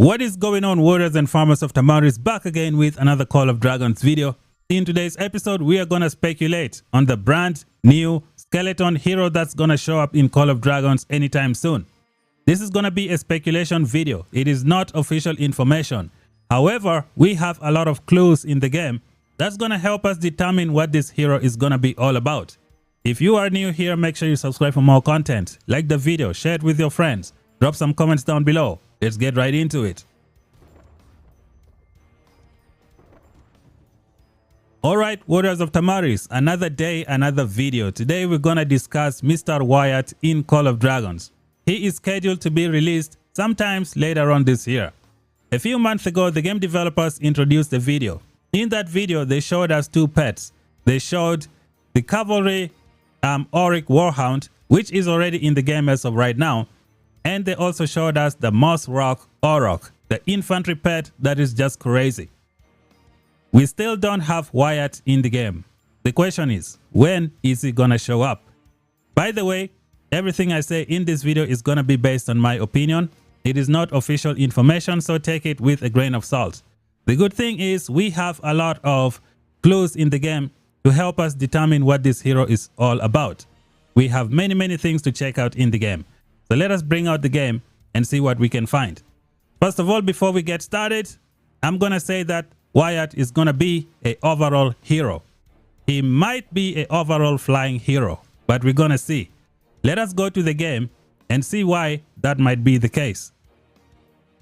What is going on, warriors and farmers of Tamaris? Back again with another Call of Dragons video. In today's episode, we are gonna speculate on the brand new skeleton hero that's gonna show up in Call of Dragons anytime soon. This is gonna be a speculation video. It is not official information. However, we have a lot of clues in the game that's gonna help us determine what this hero is gonna be all about. If you are new here, make sure you subscribe for more content. Like the video, share it with your friends, drop some comments down below. Let's get right into it. Alright, warriors of Tamaris, another day, another video. Today we're gonna discuss Mr. Wyatt in Call of Dragons. He is scheduled to be released sometimes later on this year. A few months ago, the game developers introduced a video. In that video, they showed us two pets. They showed the cavalry Orc warhound, which is already in the game as of right now. And they also showed us the Moss Rock Orc, the infantry pet that is just crazy. We still don't have Wyatt in the game. The question is, when is he gonna show up? By the way, everything I say in this video is gonna be based on my opinion. It is not official information, so take it with a grain of salt. The good thing is we have a lot of clues in the game to help us determine what this hero is all about. We have many things to check out in the game. So let us bring out the game and see what we can find. First of all, before we get started, I'm gonna say that Wyatt is gonna be an overall hero. He might be an overall flying hero, but we're gonna see. Let us go to the game and see why that might be the case.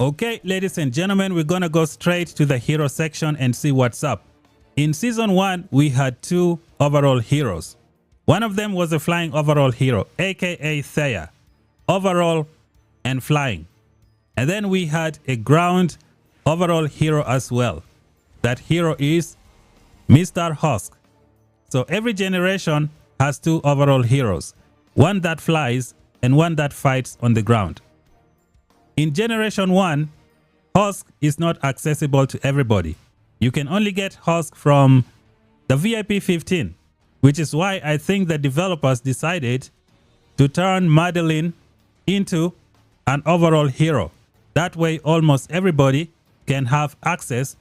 Okay, ladies and gentlemen, we're gonna go straight to the hero section and see what's up. In season 1, we had two overall heroes. One of them was a flying overall hero, aka Thea. Overall and flying. And then we had a ground overall hero as well. That hero is Mr. Husk. So every generation has two overall heroes. One that flies and one that fights on the ground. In generation 1, Husk is not accessible to everybody. You can only get Husk from the VIP 15, which is why I think the developers decided to turn Madeline into an overall hero. That way almost everybody can have access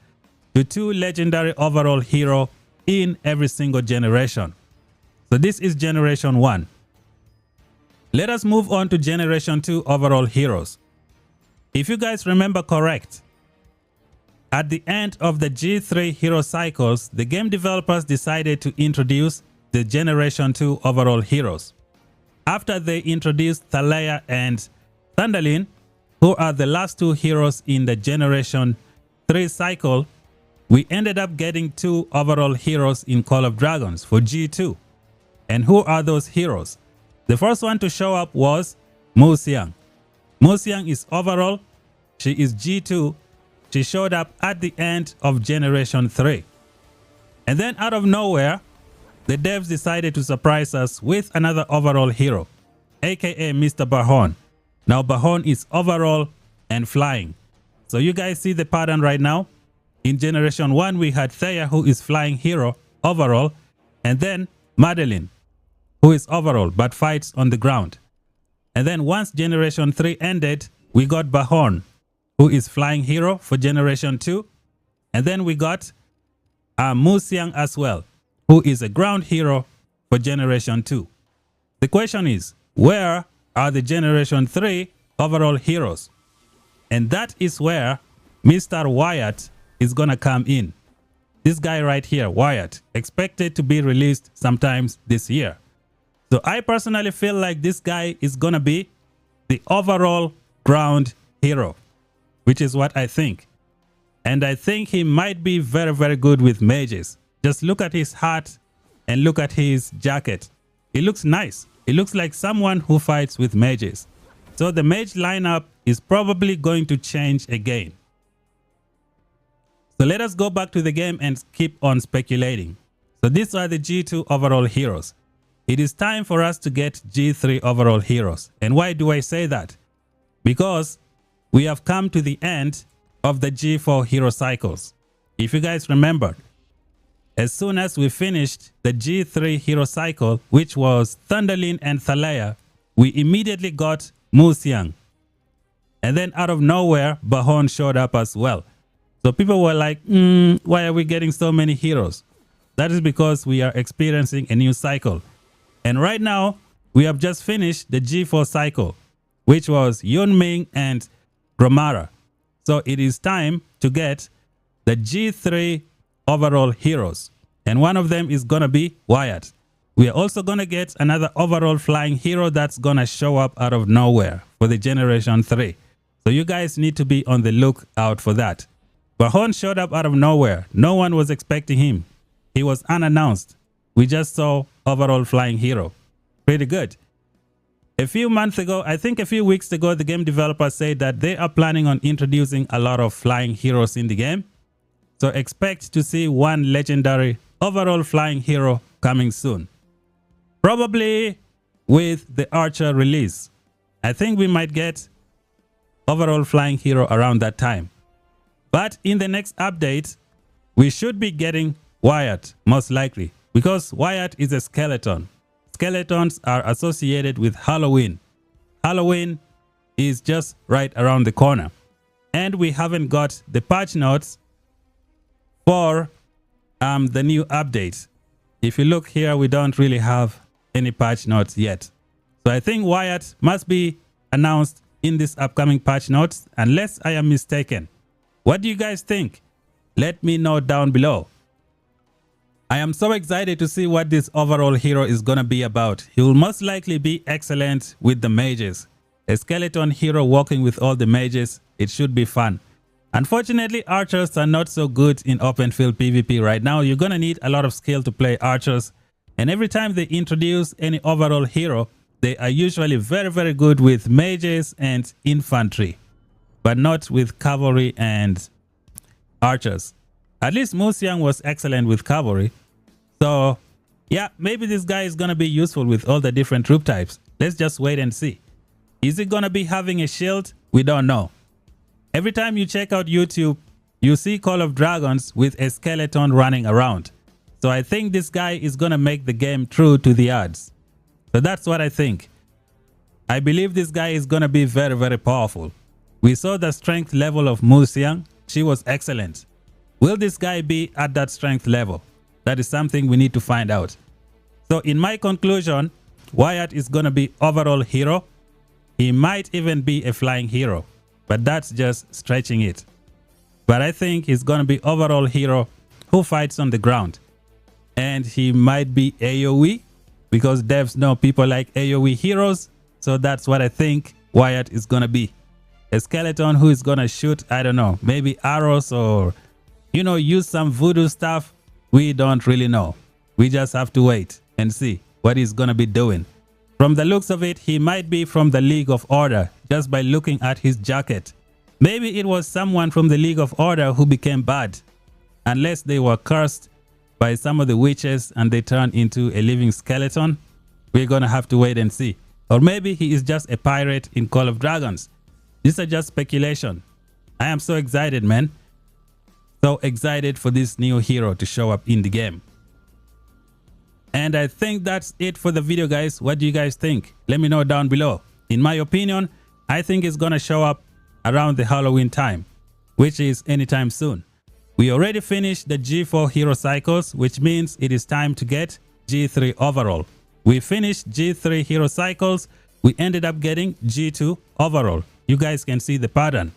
to two legendary overall hero in every single generation. So this is generation 1. Let us move on to generation 2 overall heroes. If you guys remember correct, at the end of the G3 hero cycles, the game developers decided to introduce the generation 2 overall heroes. After they introduced Thalia and Thundalin, who are the last two heroes in the generation 3 cycle, we ended up getting two overall heroes in Call of Dragons for G2. And who are those heroes? The first one to show up was Musiang. Musiang is overall. She is G2. She showed up at the end of generation 3. And then out of nowhere, the devs decided to surprise us with another overall hero, aka Mr. Bahon. Now Bahon is overall and flying. So you guys see the pattern right now. In generation 1, we had Thea, who is flying hero overall, and then Madeline, who is overall but fights on the ground. And then once generation 3 ended, we got Bahon, who is flying hero for generation 2. And then we got Musiang as well, who is a ground hero for generation 2. The question is, where are the generation 3 overall heroes? And that is where Mr. Wyatt is gonna come in. This guy right here, Wyatt, expected to be released sometimes this year. So I personally feel like this guy is gonna be the overall ground hero, which is what I think. And I think he might be very good with mages. Just look at his hat and look at his jacket. It looks nice. It looks like someone who fights with mages. So the mage lineup is probably going to change again. So let us go back to the game and keep on speculating. So these are the G2 overall heroes. It is time for us to get G3 overall heroes. And why do I say that? Because we have come to the end of the G4 hero cycles. If you guys remember, as soon as we finished the G3 hero cycle, which was Thundalin and Thalia, we immediately got Musiang. And then out of nowhere, Bahon showed up as well. So people were like, why are we getting so many heroes? That is because we are experiencing a new cycle. And right now, we have just finished the G4 cycle, which was Yunming and Gromara. So it is time to get the G3 overall heroes. And one of them is going to be Wyatt. We are also going to get another overall flying hero that's going to show up out of nowhere for the Generation 3. So you guys need to be on the lookout for that. Bahon showed up out of nowhere. No one was expecting him. He was unannounced. We just saw overall flying hero. Pretty good. A few months ago, I think a few weeks ago, the game developers said that they are planning on introducing a lot of flying heroes in the game. So expect to see one legendary overall flying hero coming soon. Probably with the Archer release. I think we might get overall flying hero around that time. But in the next update, we should be getting Wyatt, most likely, because Wyatt is a skeleton. Skeletons are associated with Halloween. Halloween is just right around the corner. And we haven't got the patch notes for the new update. If you look here, we don't really have any patch notes yet. So I think Wyatt must be announced in this upcoming patch notes, unless I am mistaken. What do you guys think? Let me know down below. I am so excited to see what this overall hero is going to be about. He will most likely be excellent with the mages. A skeleton hero walking with all the mages. It should be fun. Unfortunately, archers are not so good in open field PvP right now. You're going to need a lot of skill to play archers. And every time they introduce any overall hero, they are usually very, very good with mages and infantry, but not with cavalry and archers. At least Musiang was excellent with cavalry. So yeah, maybe this guy is going to be useful with all the different troop types. Let's just wait and see. Is he going to be having a shield? We don't know. Every time you check out YouTube, you see Call of Dragons with a skeleton running around. So I think this guy is going to make the game true to the odds. So that's what I think. I believe this guy is going to be very, very powerful. We saw the strength level of Musiang. She was excellent. Will this guy be at that strength level? That is something we need to find out. So in my conclusion, Wyatt is going to be overall hero. He might even be a flying hero, but that's just stretching it. But I think he's going to be overall hero who fights on the ground. And he might be AoE, because devs know people like AoE heroes. So that's what I think Wyatt is going to be. A skeleton who is going to shoot, I don't know, maybe arrows or, you know, use some voodoo stuff. We don't really know. We just have to wait and see what he's going to be doing. From the looks of it, he might be from the League of Order just by looking at his jacket. Maybe it was someone from the League of Order who became bad, unless they were cursed by some of the witches and they turned into a living skeleton. We're going to have to wait and see. Or maybe he is just a pirate in Call of Dragons. These are just speculation. I am so excited, man. So excited for this new hero to show up in the game. And I think that's it for the video, guys. What do you guys think? Let me know down below. In my opinion, I think it's going to show up around the Halloween time, which is anytime soon. We already finished the G4 hero cycles, which means it is time to get G3 overall. We finished G3 hero cycles. We ended up getting G2 overall. You guys can see the pattern.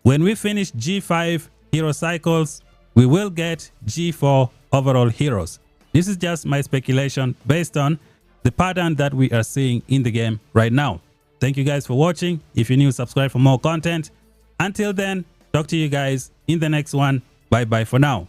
When we finish G5 hero cycles, we will get G4 overall heroes. This is just my speculation based on the pattern that we are seeing in the game right now. Thank you guys for watching. If you're new, subscribe for more content. Until then, talk to you guys in the next one. Bye bye for now.